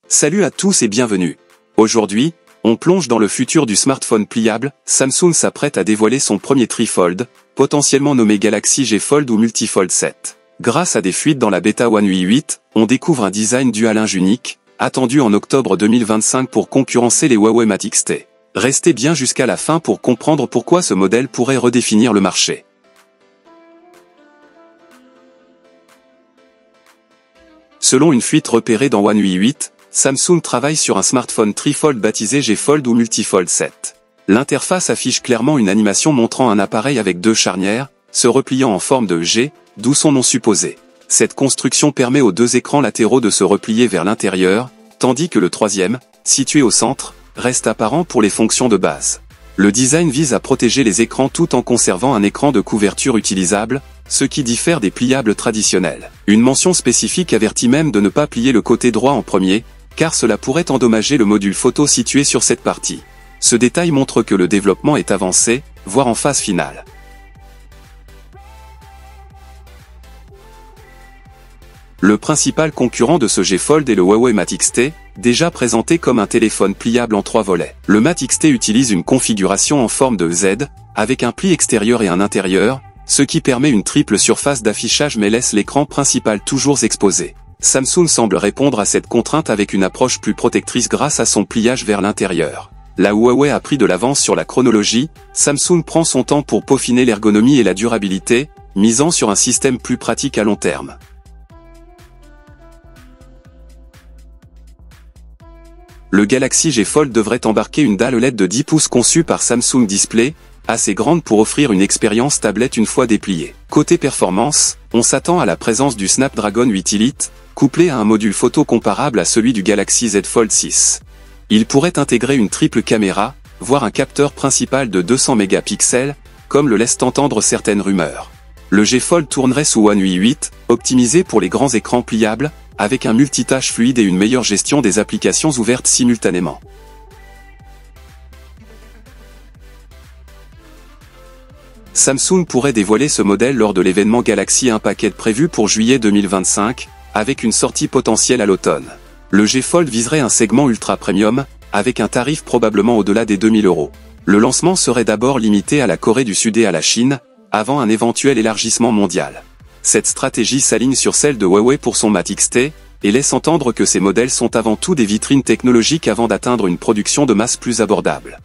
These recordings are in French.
Salut à tous et bienvenue. Aujourd'hui, on plonge dans le futur du smartphone pliable. Samsung s'apprête à dévoiler son premier trifold, potentiellement nommé Galaxy J Fold ou Multifold 7. Grâce à des fuites dans la bêta One UI 8, on découvre un design dual hinge unique, attendu en octobre 2025 pour concurrencer les Huawei Mate X-T. Restez bien jusqu'à la fin pour comprendre pourquoi ce modèle pourrait redéfinir le marché. Selon une fuite repérée dans One UI 8, Samsung travaille sur un smartphone trifold baptisé J Fold ou Multifold 7. L'interface affiche clairement une animation montrant un appareil avec deux charnières, se repliant en forme de G, d'où son nom supposé. Cette construction permet aux deux écrans latéraux de se replier vers l'intérieur, tandis que le troisième, situé au centre, reste apparent pour les fonctions de base. Le design vise à protéger les écrans tout en conservant un écran de couverture utilisable, ce qui diffère des pliables traditionnels. Une mention spécifique avertit même de ne pas plier le côté droit en premier, car cela pourrait endommager le module photo situé sur cette partie. Ce détail montre que le développement est avancé, voire en phase finale. Le principal concurrent de ce J Fold est le Huawei Mate X-T, déjà présenté comme un téléphone pliable en 3 volets. Le Mate X-T utilise une configuration en forme de Z, avec un pli extérieur et un intérieur, ce qui permet une triple surface d'affichage mais laisse l'écran principal toujours exposé. Samsung semble répondre à cette contrainte avec une approche plus protectrice grâce à son pliage vers l'intérieur. Là où Huawei a pris de l'avance sur la chronologie, Samsung prend son temps pour peaufiner l'ergonomie et la durabilité, misant sur un système plus pratique à long terme. Le Galaxy J Fold devrait embarquer une dalle LED de 10 pouces conçue par Samsung Display, assez grande pour offrir une expérience tablette une fois dépliée. Côté performance, on s'attend à la présence du Snapdragon 8 Elite, couplé à un module photo comparable à celui du Galaxy Z Fold 6. Il pourrait intégrer une triple caméra, voire un capteur principal de 200 mégapixels, comme le laissent entendre certaines rumeurs. Le J Fold tournerait sous One UI 8, optimisé pour les grands écrans pliables, avec un multitâche fluide et une meilleure gestion des applications ouvertes simultanément. Samsung pourrait dévoiler ce modèle lors de l'événement Galaxy Unpacked prévu pour juillet 2025, avec une sortie potentielle à l'automne. Le J Fold viserait un segment ultra premium, avec un tarif probablement au-delà des 2000 €. Le lancement serait d'abord limité à la Corée du Sud et à la Chine, avant un éventuel élargissement mondial. Cette stratégie s'aligne sur celle de Huawei pour son Mate X-T, et laisse entendre que ces modèles sont avant tout des vitrines technologiques avant d'atteindre une production de masse plus abordable.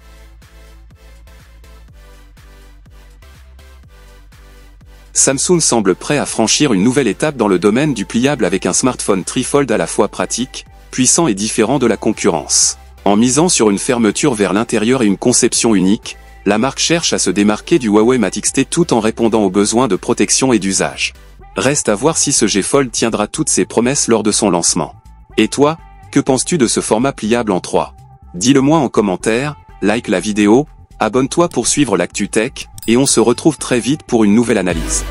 Samsung semble prêt à franchir une nouvelle étape dans le domaine du pliable avec un smartphone trifold à la fois pratique, puissant et différent de la concurrence. En misant sur une fermeture vers l'intérieur et une conception unique, la marque cherche à se démarquer du Huawei Mate X-T tout en répondant aux besoins de protection et d'usage. Reste à voir si ce J Fold tiendra toutes ses promesses lors de son lancement. Et toi, que penses-tu de ce format pliable en 3? Dis-le moi en commentaire, like la vidéo, abonne-toi pour suivre l'actu tech, et on se retrouve très vite pour une nouvelle analyse.